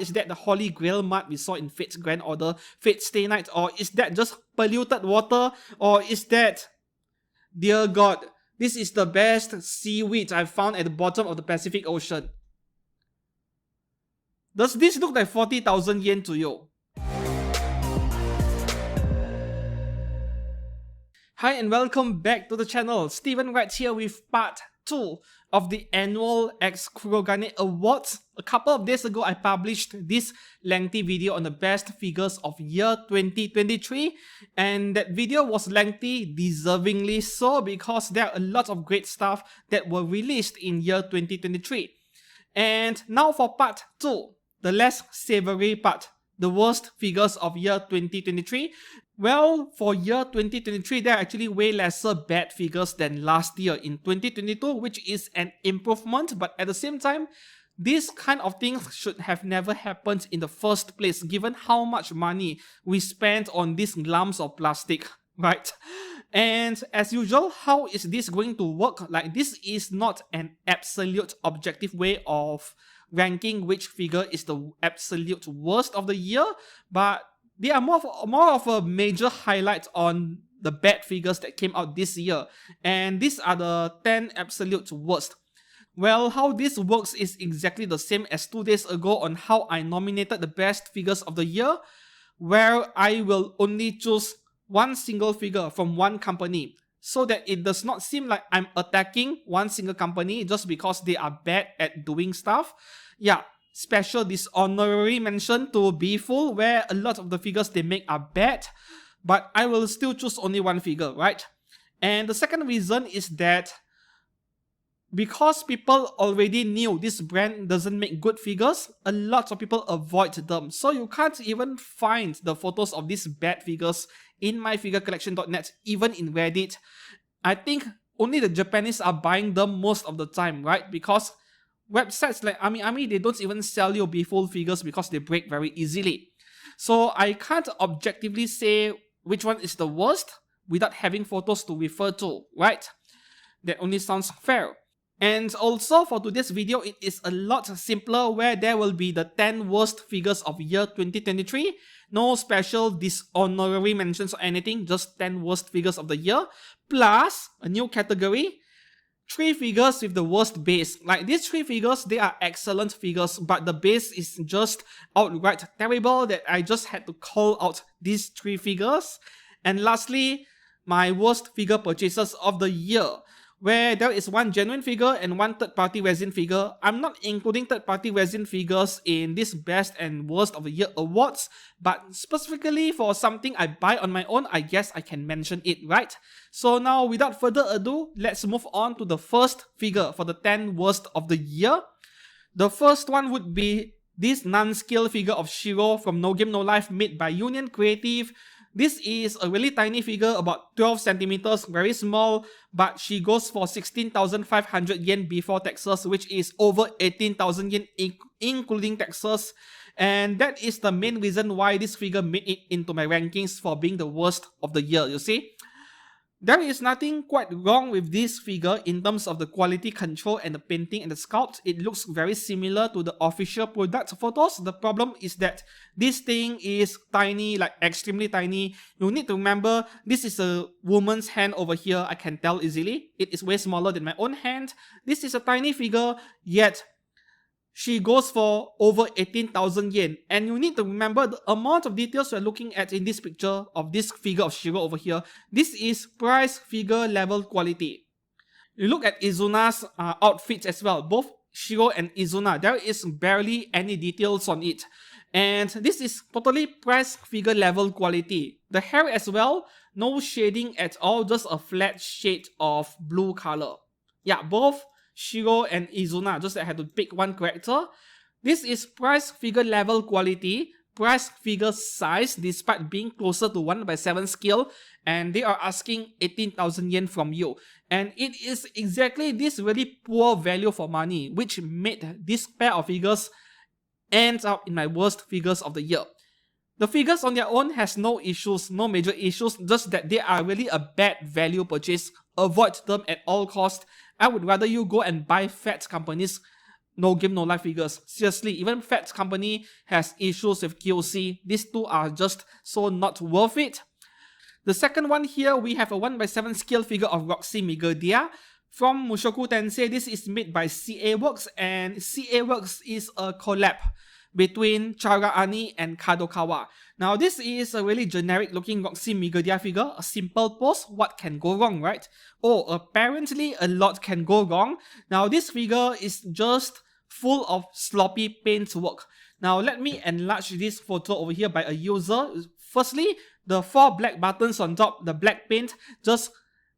Is that the Holy Grail mud we saw in Fate's Grand Order, Fate's Stay Night? Or is that just polluted water? Or is that, dear God, this is the best seaweed I've found at the bottom of the Pacific Ocean? Does this look like 40,000 yen to you? Hi and welcome back to the channel. trainwrecks here with part 2 of the annual EXkurogane Awards. A couple of days ago, I published this lengthy video on the best figures of year 2023, and that video was lengthy, deservingly so, because there are a lot of great stuff that were released in year 2023. And now for part 2, the less savory part, the worst figures of year 2023. Well, for year 2023, there are actually way lesser bad figures than last year in 2022, which is an improvement, but at the same time, these kind of things should have never happened in the first place, given how much money we spent on these lumps of plastic, right? And as usual, how is this going to work? Like, this is not an absolute objective way of ranking which figure is the absolute worst of the year, but they are more of a major highlight on the bad figures that came out this year. And these are the 10 absolute worst. Well, how this works is exactly the same as 2 days ago on how I nominated the best figures of the year, where I will only choose one single figure from one company, so that it does not seem like I'm attacking one single company just because they are bad at doing stuff. Yeah, special dishonorary mention to Beeful, where a lot of the figures they make are bad, but I will still choose only one figure, right? And the second reason is that because people already knew this brand doesn't make good figures, a lot of people avoid them. So you can't even find the photos of these bad figures in myfigurecollection.net, even in Reddit. I think only the Japanese are buying them most of the time, right? Because websites like Ami, they don't even sell you Beeful figures because they break very easily. So I can't objectively say which one is the worst without having photos to refer to, right? That only sounds fair. And also for today's video, it is a lot simpler, where there will be the 10 worst figures of year 2023. No special dishonorary mentions or anything, just 10 worst figures of the year. Plus, a new category, 3 figures with the worst base. Like, these 3 figures, they are excellent figures, but the base is just outright terrible that I just had to call out these 3 figures. And lastly, my worst figure purchases of the year, where there is one genuine figure and one third-party resin figure. I'm not including third-party resin figures in this best and worst of the year awards, but specifically for something I buy on my own, I guess I can mention it, right? So now, without further ado, let's move on to the first figure for the 10 worst of the year. The first one would be this non-scale figure of Shiro from No Game No Life, made by Union Creative. This is a really tiny figure, about 12 centimeters, very small, but she goes for 16,500 yen before taxes, which is over 18,000 yen including taxes. And that is the main reason why this figure made it into my rankings for being the worst of the year, you see. There is nothing quite wrong with this figure in terms of the quality control and the painting and the sculpt. It looks very similar to the official product photos. The problem is that this thing is tiny, like extremely tiny. You need to remember, this is a woman's hand over here, I can tell easily. It is way smaller than my own hand. This is a tiny figure, yet she goes for over 18,000 yen. And you need to remember the amount of details we're looking at in this picture of this figure of Shiro over here. This is price figure level quality. You look at Izuna's outfits as well. Both Shiro and Izuna, there is barely any details on it. And this is totally price figure level quality. The hair as well, no shading at all, just a flat shade of blue color. Yeah, both Shiro and Izuna, just that I had to pick one character. This is price figure level quality, price figure size, despite being closer to 1/7 scale, and they are asking 18,000 yen from you. And it is exactly this really poor value for money which made this pair of figures end up in my worst figures of the year. The figures on their own has no issues, no major issues, just that they are really a bad value purchase. Avoid them at all costs. I would rather you go and buy fat companies no game, no life figures. Seriously, even Fat Company has issues with QC. These two are just so not worth it. The second one here, we have a 1x7 scale figure of Roxy Migadia from Mushoku Tensei. This is made by CA Works, and CA Works is a collab between Chara Ani and Kadokawa. Now this is a really generic looking Roxy Migadia figure, a simple pose. What can go wrong, right? Oh, apparently a lot can go wrong. Now this figure is just full of sloppy paint work. Now let me enlarge this photo over here by a user. Firstly, the 4 black buttons on top, the black paint just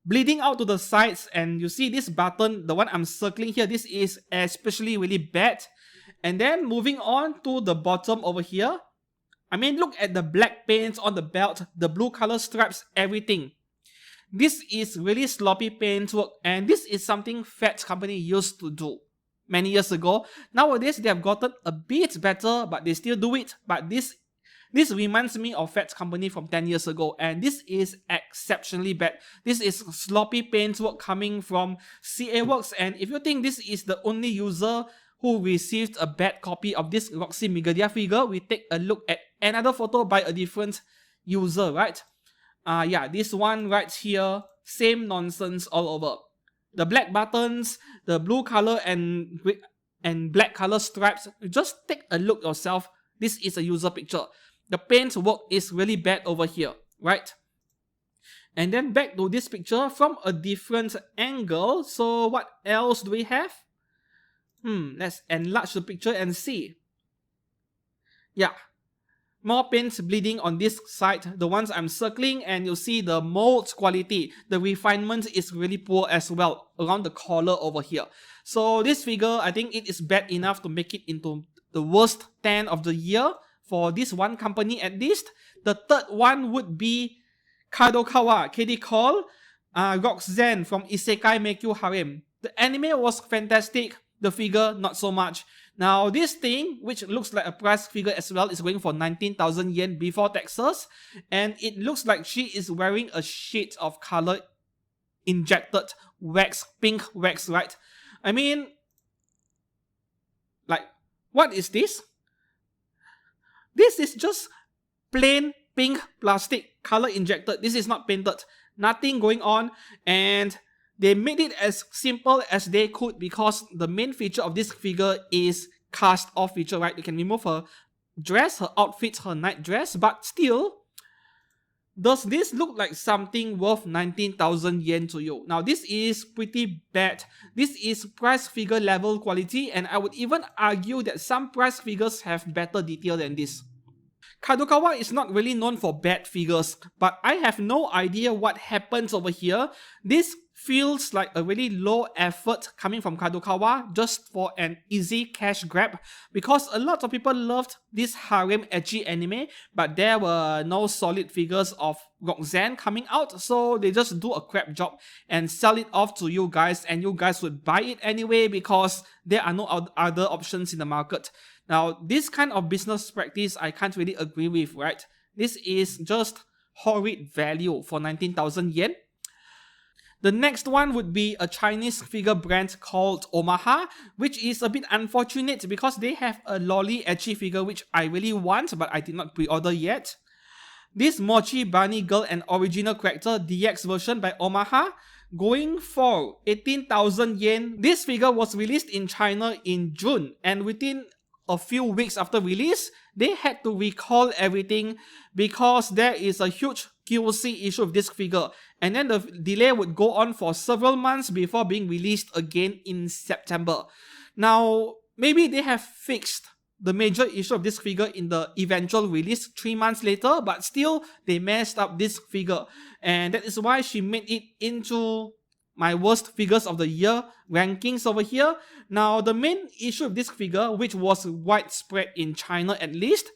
bleeding out to the sides, and you see this button, the one I'm circling here, this is especially really bad. And then moving on to the bottom over here, I mean, look at the black paints on the belt, the blue color stripes, everything. This is really sloppy paint work, and this is something Fat Company used to do many years ago. Nowadays, they have gotten a bit better, but they still do it. But this reminds me of Fat Company from 10 years ago, and this is exceptionally bad. This is sloppy paint work coming from CA Works, and if you think this is the only user who received a bad copy of this Roxy Migadia figure, we take a look at another photo by a different user, right? Yeah, this one right here, same nonsense all over. The black buttons, the blue color and black color stripes, just take a look yourself. This is a user picture. The paint work is really bad over here, right? And then back to this picture from a different angle. So what else do we have? Let's enlarge the picture and see. Yeah, more paint bleeding on this side, the ones I'm circling, and you see the mold quality. The refinement is really poor as well around the collar over here. So this figure, I think it is bad enough to make it into the worst 10 of the year for this one company at least. The third one would be Kadokawa, KD Call, Roxanne from Isekai Meikyu Harem. The anime was fantastic, the figure not so much. Now this thing, which looks like a price figure as well, is going for 19,000 yen before taxes, and it looks like she is wearing a shade of color injected wax, pink wax, right? I mean, like, what is this? This is just plain pink plastic, color injected. This is not painted, nothing going on, and they made it as simple as they could because the main feature of this figure is cast off feature, right? You can remove her dress, her outfit, her night dress, but still, does this look like something worth 19,000 yen to you? Now this is pretty bad. This is price figure level quality, and I would even argue that some price figures have better detail than this. Kadokawa is not really known for bad figures, but I have no idea what happens over here. This feels like a really low effort coming from Kadokawa just for an easy cash grab, because a lot of people loved this harem ecchi anime, but there were no solid figures of Roxanne coming out, so they just do a crap job and sell it off to you guys, and you guys would buy it anyway because there are no other options in the market. Now, this kind of business practice I can't really agree with, right? This is just horrid value for 19,000 yen. The next one would be a Chinese figure brand called Omaha, which is a bit unfortunate because they have a lolly ecchi figure which I really want, but I did not pre-order yet. This Mochi Bunny Girl and original character DX version by Omaha, going for 18,000 yen. This figure was released in China in June, and within a few weeks after release, they had to recall everything because there is a huge QC issue of this figure, and then the delay would go on for several months before being released again in September. Now, maybe they have fixed the major issue of this figure in the eventual release 3 months later, but still they messed up this figure, and that is why she made it into my worst figures of the year rankings over here. Now, the main issue of this figure, which was widespread in China at least,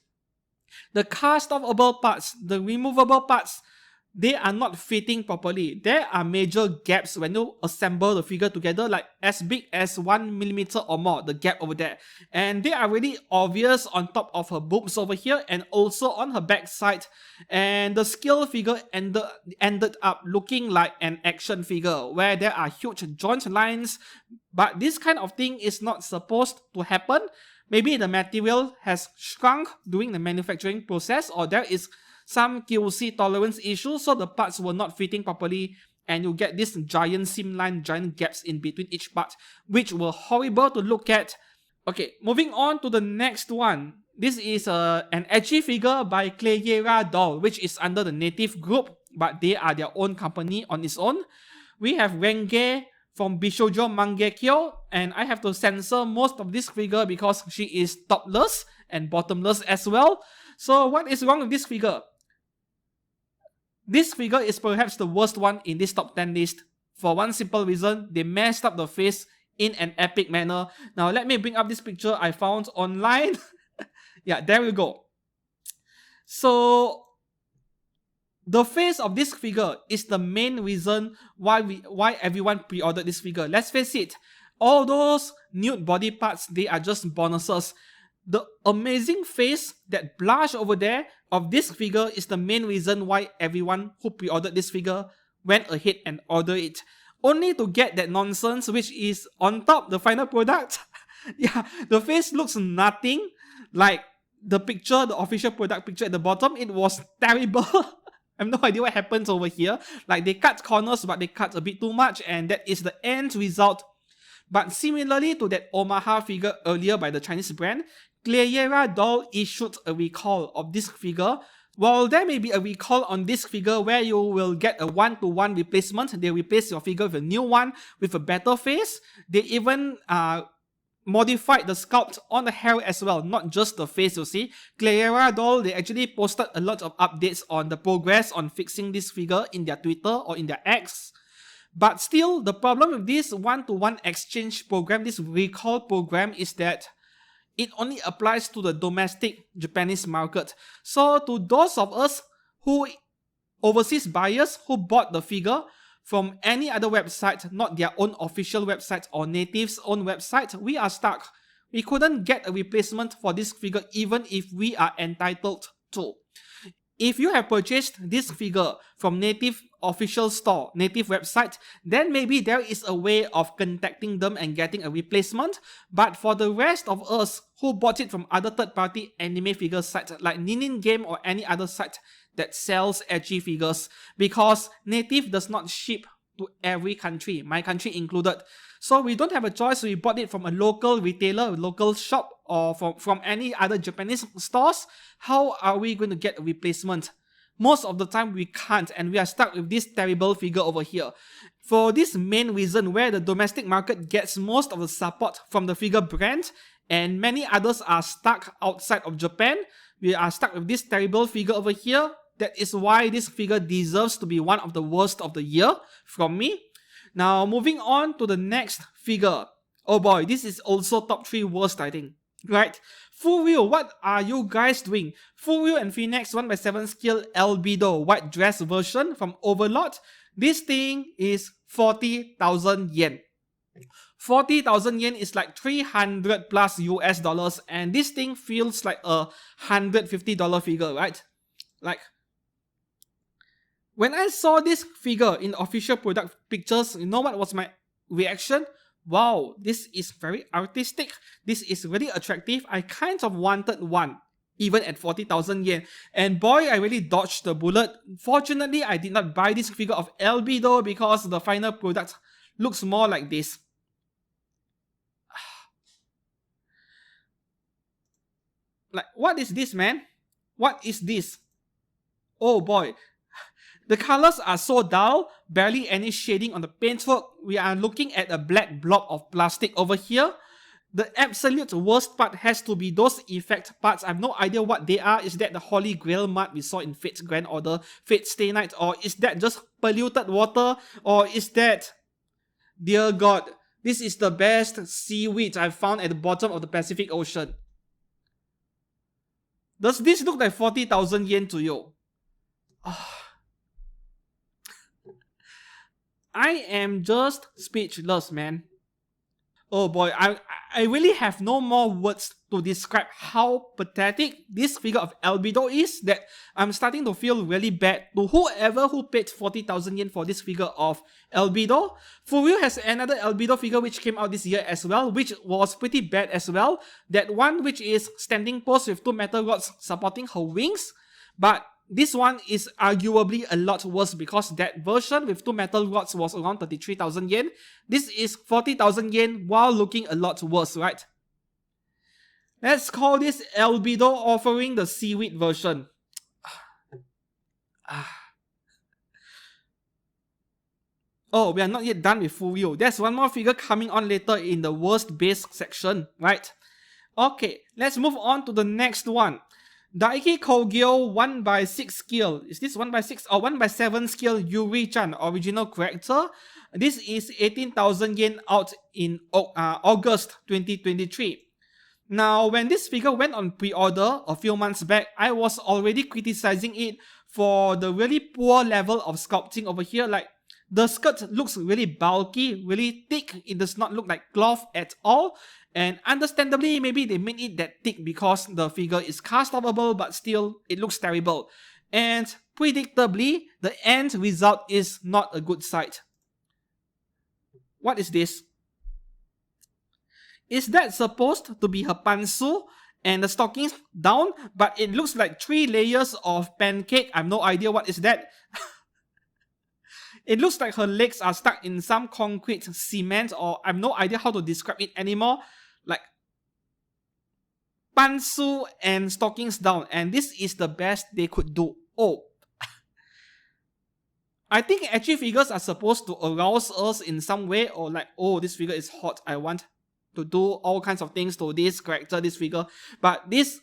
the cast-offable parts, the removable parts, they are not fitting properly. There are major gaps when you assemble the figure together, like as big as 1 mm or more, the gap over there. And they are really obvious on top of her boobs over here and also on her backside. And the scale figure ended up looking like an action figure where there are huge joint lines. But this kind of thing is not supposed to happen. Maybe the material has shrunk during the manufacturing process, or there is some QC tolerance issue, so the parts were not fitting properly, and you get this giant seam line, giant gaps in between each part, which were horrible to look at. Okay, moving on to the next one. This is an edgy figure by Clayera Doll, which is under the Native group, but they are their own company on its own. We have Renge from Bishoujo Mangekyo, and I have to censor most of this figure because she is topless and bottomless as well. So what is wrong with this figure? This figure is perhaps the worst one in this top 10 list. For one simple reason, they messed up the face in an epic manner. Now let me bring up this picture I found online. Yeah, there we go. So the face of this figure is the main reason why everyone pre-ordered this figure. Let's face it, all those nude body parts, they are just bonuses. The amazing face, that blush over there of this figure, is the main reason why everyone who pre-ordered this figure went ahead and ordered it. Only to get that nonsense which is on top, the final product. Yeah, the face looks nothing like the picture, the official product picture at the bottom. It was terrible. I have no idea what happens over here. Like, they cut corners, but they cut a bit too much, and that is the end result. But similarly to that Omaha figure earlier by the Chinese brand, Clayera Doll issued a recall of this figure. While there may be a recall on this figure where you will get a 1-to-1 replacement, they replace your figure with a new one with a better face. They even modified the sculpt on the hair as well, not just the face, you see. Clayera Doll, they actually posted a lot of updates on the progress on fixing this figure in their Twitter or in their X. But still, the problem with this 1-to-1 exchange program, this recall program, is that it only applies to the domestic Japanese market. So to those of us who overseas buyers who bought the figure from any other website, not their own official website or Native's own website, we are stuck. We couldn't get a replacement for this figure even if we are entitled to. If you have purchased this figure from Native official store, Native website, then maybe there is a way of contacting them and getting a replacement. But for the rest of us who bought it from other third-party anime figure sites like Ninin Game or any other site that sells edgy figures, because Native does not ship to every country, my country included. So we don't have a choice. We bought it from a local retailer, a local shop, or from any other Japanese stores. How are we going to get a replacement? Most of the time we can't, and we are stuck with this terrible figure over here. For this main reason where the domestic market gets most of the support from the figure brand, and many others are stuck outside of Japan, we are stuck with this terrible figure over here. That is why this figure deserves to be one of the worst of the year from me. Now, moving on to the next figure. Oh boy, this is also top 3 worst, I think. Right? Full Wheel, what are you guys doing? Full Wheel and Phoenix 1/7 scale Albedo white dress version from Overlord. This thing is 40,000 yen. 40,000 yen is like 300 plus US dollars, and this thing feels like a $150 figure, right? Like, when I saw this figure in official product pictures, you know what was my reaction? Wow, this is very artistic. This is really attractive. I kind of wanted one, even at 40,000 yen. And boy, I really dodged the bullet. Fortunately, I did not buy this figure of Albedo because the final product looks more like this. Like, what is this, man? What is this? Oh boy. The colors are so dull, barely any shading on the paintwork. We are looking at a black blob of plastic over here. The absolute worst part has to be those effect parts. I have no idea what they are. Is that the Holy Grail mud we saw in Fate's Grand Order, Fate's Stay Night, or is that just polluted water, or is that, dear God, this is the best seaweed I've found at the bottom of the Pacific Ocean. Does this look like 40,000 yen to you? I am just speechless, man. Oh boy, I really have no more words to describe how pathetic this figure of Albedo is, that I'm starting to feel really bad to whoever who paid 40,000 yen for this figure of Albedo. Furyu has another Albedo figure which came out this year as well, which was pretty bad as well. That one which is standing pose with two metal rods supporting her wings, but this one is arguably a lot worse because that version with two metal rods was around 33,000 yen. This is 40,000 yen while looking a lot worse, right? Let's call this Albedo offering the seaweed version. Oh, we are not yet done with Furyu. There's one more figure coming on later in the worst base section, right? Okay, let's move on to the next one. Daiki Kogyo 1x6 scale. Is this 1x6 or 1x7 scale Yuri-chan original character? This is 18,000 yen out in August 2023. Now, when this figure went on pre-order a few months back, I was already criticizing it for the really poor level of sculpting over here. Like, the skirt looks really bulky, really thick. It does not look like cloth at all. And understandably, maybe they made it that thick because the figure is cast-offable, but still, it looks terrible. And predictably, the end result is not a good sight. What is this? Is that supposed to be her pantsu and the stockings down, but it looks like 3 layers of pancake? I have no idea what is that. It looks like her legs are stuck in some concrete cement, or I have no idea how to describe it anymore. Like, pantsu and stockings down, and this is the best they could do. Oh. I think action figures are supposed to arouse us in some way, or like, oh, this figure is hot, I want to do all kinds of things to this character, this figure. But this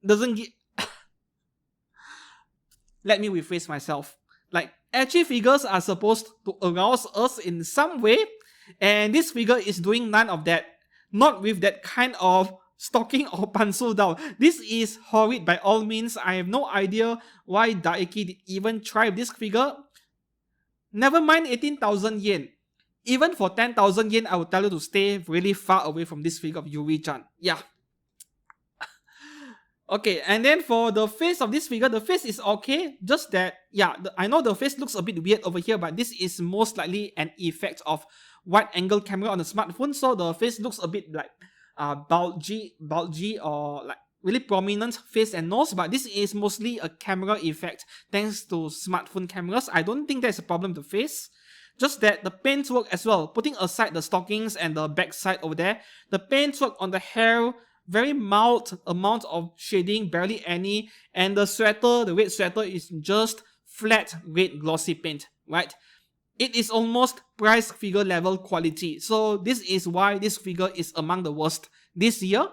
doesn't give... Let me rephrase myself. Like, action figures are supposed to arouse us in some way, and this figure is doing none of that. Not with that kind of stocking or pantsu down. This is horrid by all means. I have no idea why Daiki did even try this figure. Never mind 18,000 yen. Even for 10,000 yen, I would tell you to stay really far away from this figure of Yuri-chan. Yeah. Okay, and then for the face of this figure, the face is okay. Just that, yeah, I know the face looks a bit weird over here, but this is most likely an effect of wide angle camera on the smartphone, so the face looks a bit like bulgy or like really prominent face and nose, but this is mostly a camera effect thanks to smartphone cameras. I don't think there's a problem with the face. Just that the paintwork as well, putting aside the stockings and the backside over there, the paintwork on the hair, very mild amount of shading, barely any, and the sweater, the red sweater is just flat red glossy paint, right? It is almost price figure level quality. So this is why this figure is among the worst this year.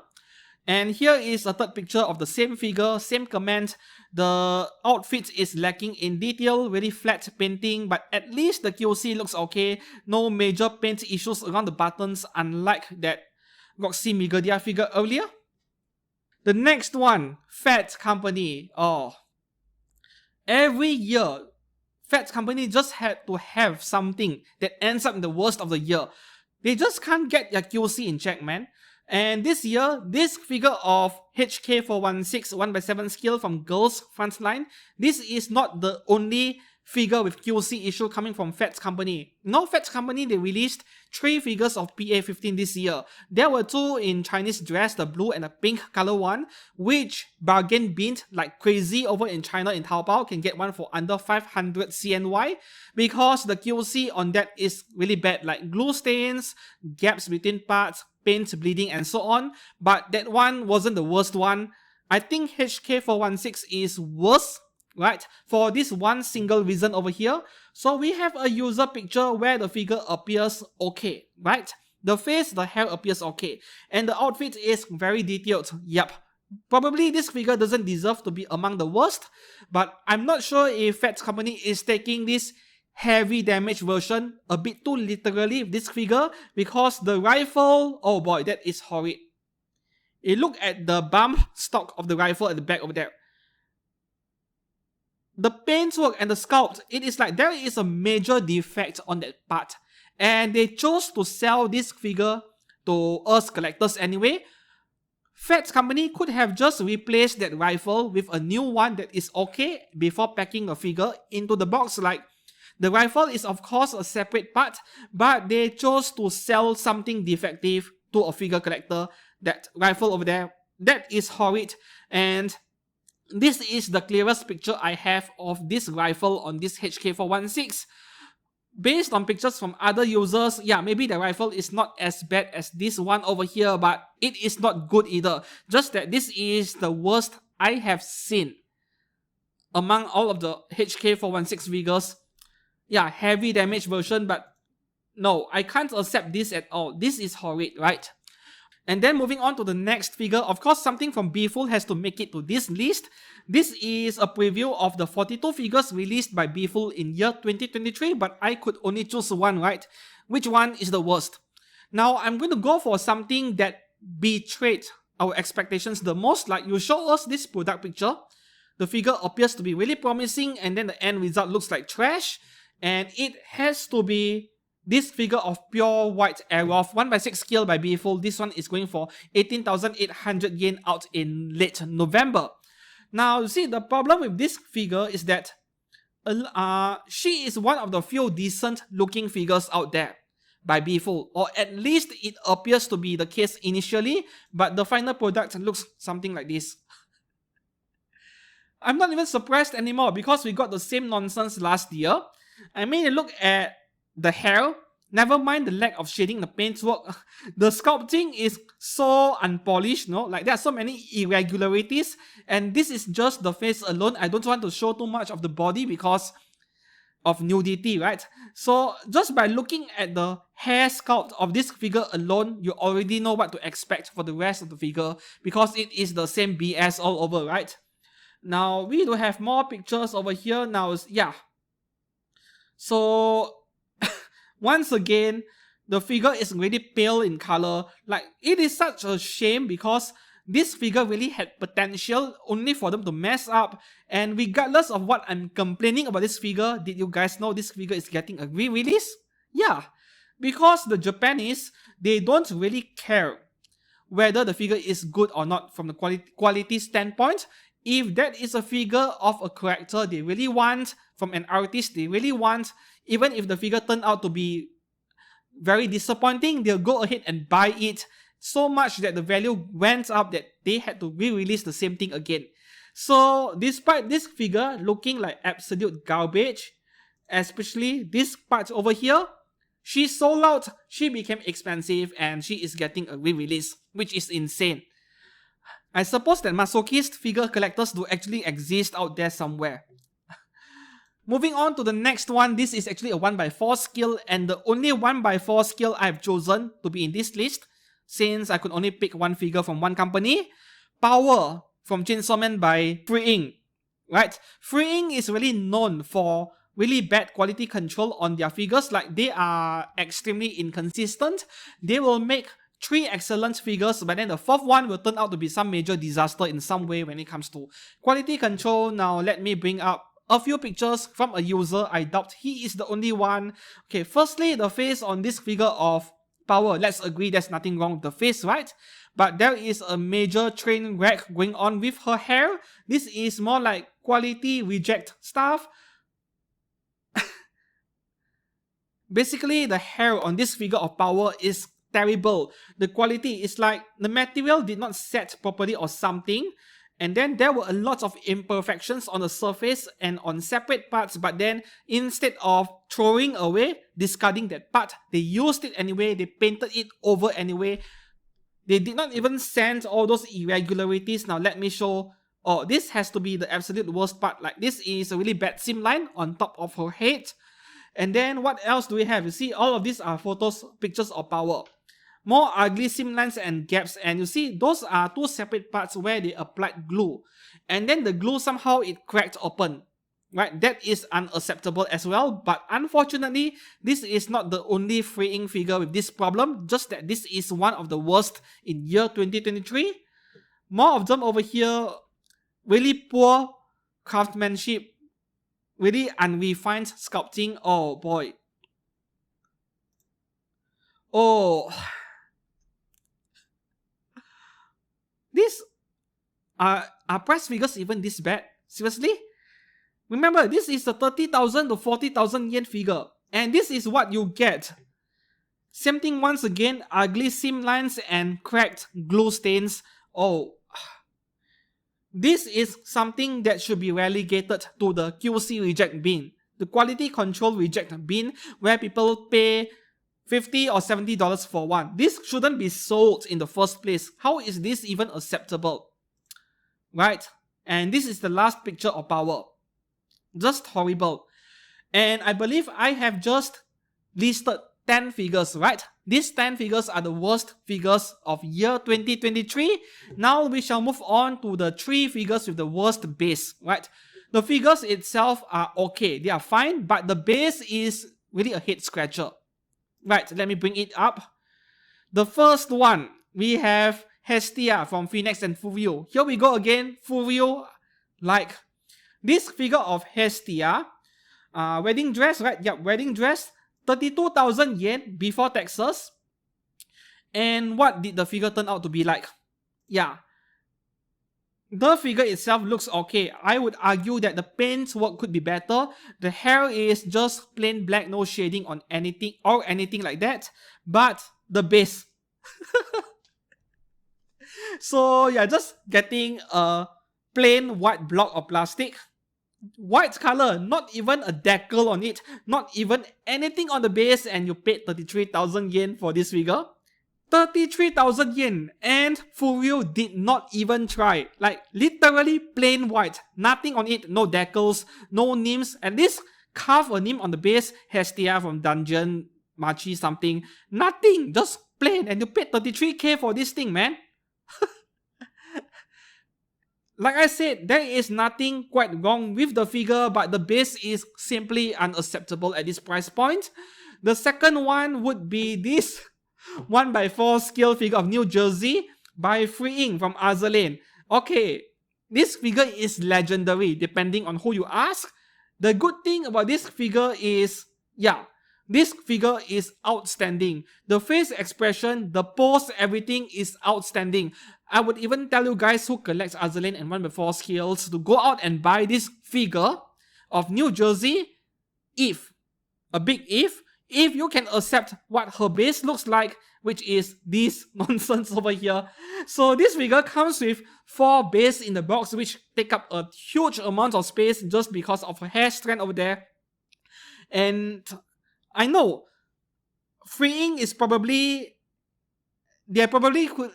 And here is a third picture of the same figure, same comment. The outfit is lacking in detail, really flat painting, but at least the QC looks okay. No major paint issues around the buttons, unlike that Roxy Migadia figure earlier. The next one, Fat Company. Oh, every year, Fat Company just had to have something that ends up in the worst of the year. They just can't get their QC in check, man. And this year, this figure of HK416 1x7 scale from Girls Frontline, this is not the only figure with QC issue coming from Fats Company. No, Fats Company, they released 3 figures of PA15 this year. There were 2 in Chinese dress, the blue and the pink color one, which bargain binned like crazy over in China in Taobao. Can get one for under 500 CNY because the QC on that is really bad, like glue stains, gaps between parts, paint bleeding and so on. But that one wasn't the worst one. I think HK416 is worse, right, for this one single reason over here. So we have a user picture where the figure appears okay, right? The face, the hair appears okay, and the outfit is very detailed. Yep, probably this figure doesn't deserve to be among the worst, but I'm not sure if Fat Company is taking this heavy damage version a bit too literally with this figure, because the rifle, oh boy, that is horrid. You look at the bump stock of the rifle at the back over there. the paintwork and the sculpt, it is like there is a major defect on that part. And they chose to sell this figure to us collectors anyway. Fats Company could have just replaced that rifle with a new one that is okay before packing a figure into the box. Like, the rifle is of course a separate part, but they chose to sell something defective to a figure collector. That rifle over there, that is horrid. And this is the clearest picture I have of this rifle on this HK416. Based on pictures from other users, yeah, maybe the rifle is not as bad as this one over here, but it is not good either. Just that this is the worst I have seen among all of the HK416 figures. Yeah, heavy damage version, but no, I can't accept this at all. This is horrid, right? And then moving on to the next figure, of course something from Beeful has to make it to this list. This is a preview of the 42 figures released by Beeful in year 2023, but I could only choose one, right? Which one is the worst? Now I'm going to go for something that betrayed our expectations the most. Like, you show us this product picture, the figure appears to be really promising, and then the end result looks like trash, and it has to be this figure of pure white Aerof 1/6 scale by Beeful. This one is going for 18,800 yen out in late November. Now, you see, the problem with this figure is that she is one of the few decent looking figures out there by Beeful, or at least it appears to be the case initially, but the final product looks something like this. I'm not even surprised anymore because we got the same nonsense last year. I mean, look at the hair, never mind the lack of shading, the paintwork. The sculpting is so unpolished, no? Like, there are so many irregularities, and this is just the face alone. I don't want to show too much of the body because of nudity, right? So just by looking at the hair sculpt of this figure alone, you already know what to expect for the rest of the figure because it is the same BS all over, right? Now, we do have more pictures over here. Now, yeah. So once again, the figure is really pale in color. Like, it is such a shame because this figure really had potential only for them to mess up. And regardless of what I'm complaining about this figure, did you guys know this figure is getting a re-release? Yeah, because the Japanese, they don't really care whether the figure is good or not from the quality standpoint. If that is a figure of a character they really want, from an artist they really want, even if the figure turned out to be very disappointing, they'll go ahead and buy it, so much that the value went up that they had to re-release the same thing again. So despite this figure looking like absolute garbage, especially this part over here, she sold out, she became expensive, and she is getting a re-release, which is insane. I suppose that masochist figure collectors do actually exist out there somewhere. Moving on to the next one, this is actually a 1/4 scale, and the only 1/4 scale I've chosen to be in this list, since I could only pick one figure from one company. Power from Chainsaw Man by Freeing, right? Freeing is really known for really bad quality control on their figures. Like, they are extremely inconsistent. They will make 3 excellent figures, but then the 4th one will turn out to be some major disaster in some way when it comes to quality control. Now, let me bring up a few pictures from a user. I doubt he is the only one. Okay, firstly, the face on this figure of Power. Let's agree there's nothing wrong with the face, right? But there is a major train wreck going on with her hair. This is more like quality reject stuff. Basically, the hair on this figure of Power is terrible. The quality is like the material did not set properly or something. And then there were a lot of imperfections on the surface and on separate parts, but then instead of throwing away, discarding that part, they used it anyway, they painted it over anyway. They did not even sand all those irregularities. Now let me show. Oh, this has to be the absolute worst part. Like, this is a really bad seam line on top of her head. And then what else do we have? You see, all of these are pictures of Power. More ugly seam lines and gaps, and you see those are 2 separate parts where they applied glue, and then the glue somehow it cracked open, right? That is unacceptable as well. But unfortunately, this is not the only Freeing figure with this problem, just that this is one of the worst in year 2023. More of them over here, really poor craftsmanship really unrefined sculpting. Oh boy. Oh, these are price figures even this bad? Seriously? Remember, this is the 30,000 to 40,000 yen figure, and this is what you get. Same thing once again, ugly seam lines and cracked glue stains. Oh, this is something that should be relegated to the QC reject bin, the quality control reject bin, where people pay $50 or $70 for one. This shouldn't be sold in the first place. How is this even acceptable? Right? And this is the last picture of power. Just horrible. And I believe I have just listed 10 figures, right? These 10 figures are the worst figures of year 2023. Now we shall move on to the 3 figures with the worst base, right? The figures itself are okay, they are fine, but the base is really a head scratcher. Right, let me bring it up. The first one, we have Hestia from Phoenix and Furio. Here we go again, Furio, like this figure of Hestia, wedding dress, right? Yeah, wedding dress, 32,000 yen before taxes. And what did the figure turn out to be like? Yeah, the figure itself looks okay. I would argue that the paint work could be better. The hair is just plain black, no shading on anything or anything like that. But the base. So yeah, just getting a plain white block of plastic. White color, not even a decal on it, not even anything on the base, and you paid 33,000 yen for this figure. 33,000 yen, and Furio did not even try. Like literally plain white, nothing on it, no decals, no names. At least carve a name on the base, Hestia from Dungeon, Machi something. Nothing, just plain, and you paid 33k for this thing, man. Like I said, there is nothing quite wrong with the figure, but the base is simply unacceptable at this price point. The second one would be this 1x4 scale figure of New Jersey by Freeing from Azalane. Okay, this figure is legendary depending on who you ask. The good thing about this figure is, yeah, this figure is outstanding. The face expression, the pose, everything is outstanding. I would even tell you guys who collects Azalane and 1x4 scales to go out and buy this figure of New Jersey if, a big if you can accept what her base looks like, which is this nonsense over here. So this figure comes with 4 base in the box, which take up a huge amount of space just because of her hair strand over there. And I know Freeing is probably, they probably could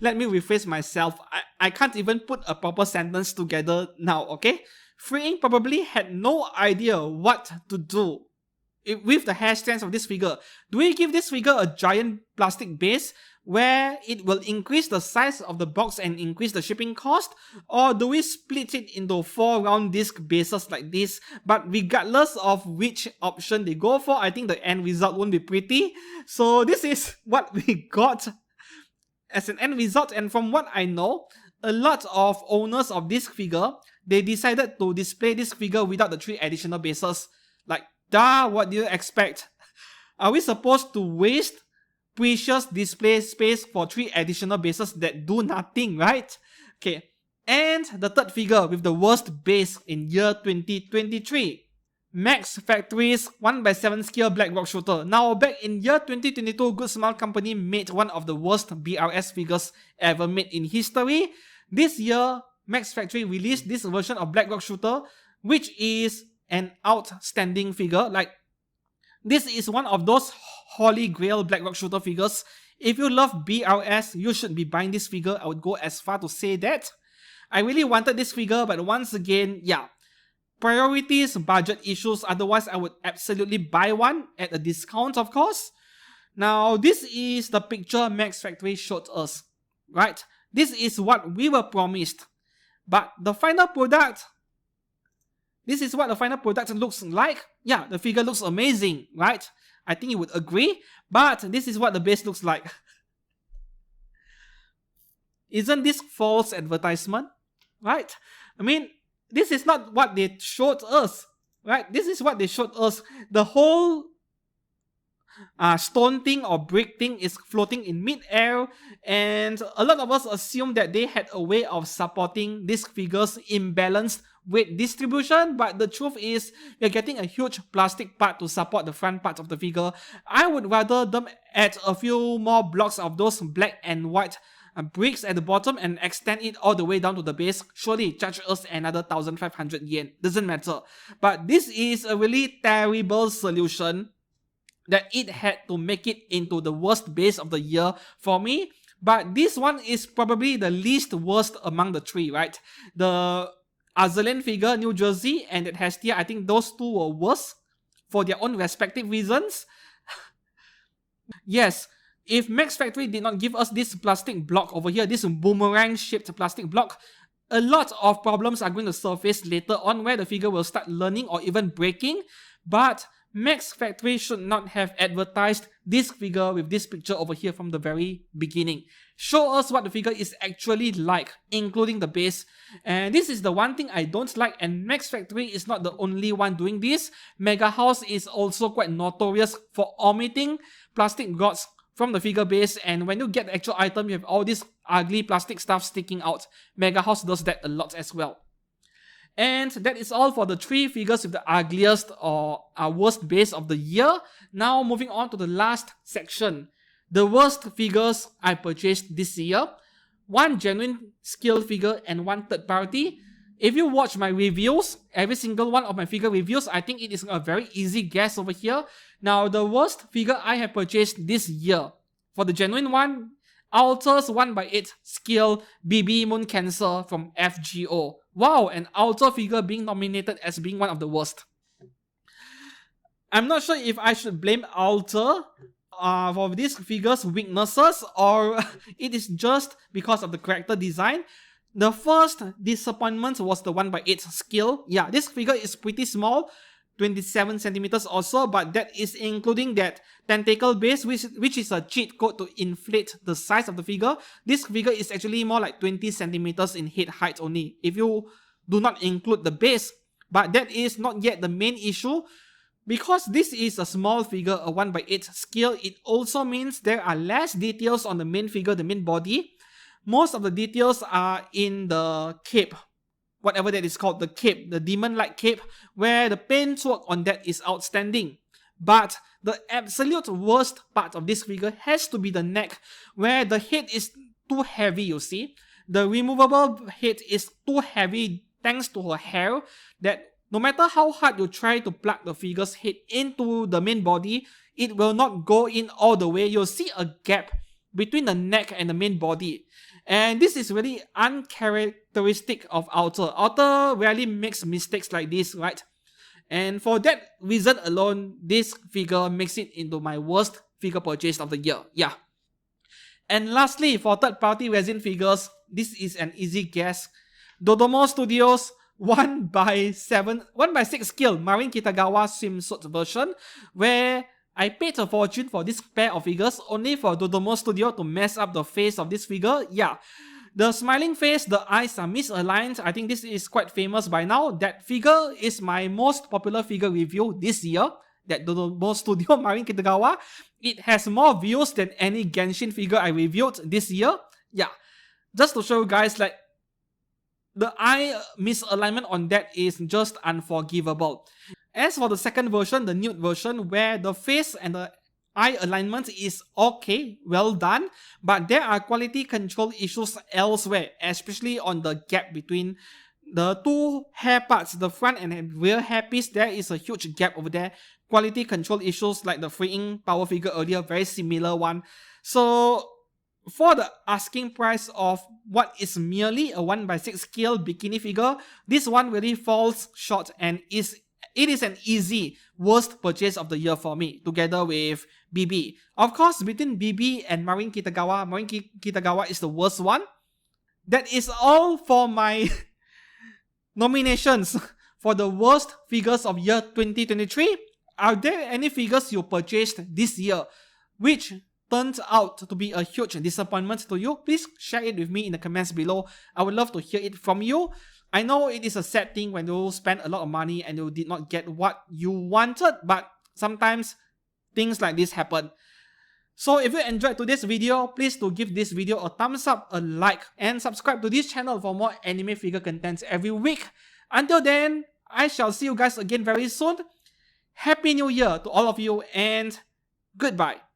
let me rephrase myself. I can't even put a proper sentence together now, okay? Freeing probably had no idea what to do with the hair strands of this figure. Do we give this figure a giant plastic base where it will increase the size of the box and increase the shipping cost? Or do we split it into 4 round disc bases like this? But regardless of which option they go for, I think the end result won't be pretty. So this is what we got as an end result, and from what I know, a lot of owners of this figure, they decided to display this figure without the 3 additional bases. Like, duh, what do you expect? Are we supposed to waste precious display space for 3 additional bases that do nothing, right? Okay, and the third figure with the worst base in year 2023. Max Factory's 1x7 scale black rock shooter. Now, back in year 2022, Good Smile Company made one of the worst BRS figures ever made in history. This year, Max Factory released this version of black rock shooter, which is an outstanding figure. Like, this is one of those holy grail black rock shooter figures. If you love BRS, you should be buying this figure. I would go as far to say that. I really wanted this figure, but once again, yeah, priorities, budget issues, otherwise I would absolutely buy one at a discount, of course. Now, this is the picture Max Factory showed us, right? This is what we were promised. But the final product, this is what the final product looks like. Yeah, the figure looks amazing, right? I think you would agree. But this is what the base looks like. Isn't this false advertisement? Right? I mean, this is not what they showed us, right? This is what they showed us. The whole stone thing or brick thing is floating in mid-air, and a lot of us assume that they had a way of supporting these figures' imbalanced weight distribution, but the truth is we're getting a huge plastic part to support the front part of the figure. I would rather them add a few more blocks of those black and white bricks at the bottom and extend it all the way down to the base. Surely charge us another 1,500 yen, doesn't matter. But this is a really terrible solution that it had to make it into the worst base of the year for me. But this one is probably the least worst among the three, right? The Azalin figure, New Jersey, and that Hestia, I think those two were worse for their own respective reasons. Yes, if Max Factory did not give us this plastic block over here, this boomerang-shaped plastic block, a lot of problems are going to surface later on where the figure will start learning or even breaking. But Max Factory should not have advertised this figure with this picture over here from the very beginning. Show us what the figure is actually like, including the base. And this is the one thing I don't like, and Max Factory is not the only one doing this. Mega House is also quite notorious for omitting plastic rods from the figure base, and when you get the actual item, you have all this ugly plastic stuff sticking out. Mega House does that a lot as well. And that is all for the three figures with the ugliest or worst base of the year. Now moving on to the last section. The worst figures I purchased this year. One genuine skill figure and one third party. If you watch my reviews, every single one of my figure reviews, I think it is a very easy guess over here. Now the worst figure I have purchased this year. For the genuine one, Alters 1/8 skill BB Moon Cancer from FGO. Wow, an Alter figure being nominated as being one of the worst. I'm not sure if I should blame Alter for this figure's weaknesses, or it is just because of the character design. The first disappointment was the 1/8 skill. Yeah, this figure is pretty small, 27 centimeters or so, but that is including that tentacle base, which is a cheat code to inflate the size of the figure. This figure is actually more like 20 centimeters in head height only, if you do not include the base. But that is not yet the main issue. Because this is a small figure, a 1/8 scale, it also means there are less details on the main figure, the main body. Most of the details are in the cape, whatever that is called, the cape, the demon-like cape, where the paintwork on that is outstanding. But the absolute worst part of this figure has to be the neck, where the head is too heavy, you see. The removable head is too heavy thanks to her hair, that no matter how hard you try to plug the figure's head into the main body, it will not go in all the way. You'll see a gap between the neck and the main body. And this is really uncharacteristic of Alter. Alter rarely makes mistakes like this, right? And for that reason alone, this figure makes it into my worst figure purchase of the year. Yeah. And lastly, for third-party resin figures, this is an easy guess. Dodomo Studios 1/6 scale Marin Kitagawa swimsuit version, where I paid a fortune for this pair of figures only for Dodomo Studio to mess up the face of this figure. Yeah, the smiling face, the eyes are misaligned. I think this is quite famous by now. That figure is my most popular figure review this year, that Dodomo Studio Marin Kitagawa. It has more views than any Genshin figure I reviewed this year. Yeah, just to show you guys, like, the eye misalignment on that is just unforgivable. As for the second version, the nude version, where the face and the eye alignment is okay, well done, but there are quality control issues elsewhere, especially on the gap between the two hair parts, the front and rear hairpiece. There is a huge gap over there. Quality control issues like the freeing power figure earlier, very similar one. So for the asking price of what is merely a 1/6 scale bikini figure, this one really falls short, and it is an easy worst purchase of the year for me, together with BB. Of course, between BB and Marin Kitagawa, Marin Kitagawa is the worst one. That is all for my nominations for the worst figures of year 2023. Are there any figures you purchased this year which turned out to be a huge disappointment to you? Please share it with me in the comments below. I would love to hear it from you. I know it is a sad thing when you spend a lot of money and you did not get what you wanted, but sometimes things like this happen. So if you enjoyed today's video, please do give this video a thumbs up, a like, and subscribe to this channel for more anime figure contents every week. Until then, I shall see you guys again very soon. Happy New Year to all of you, and goodbye.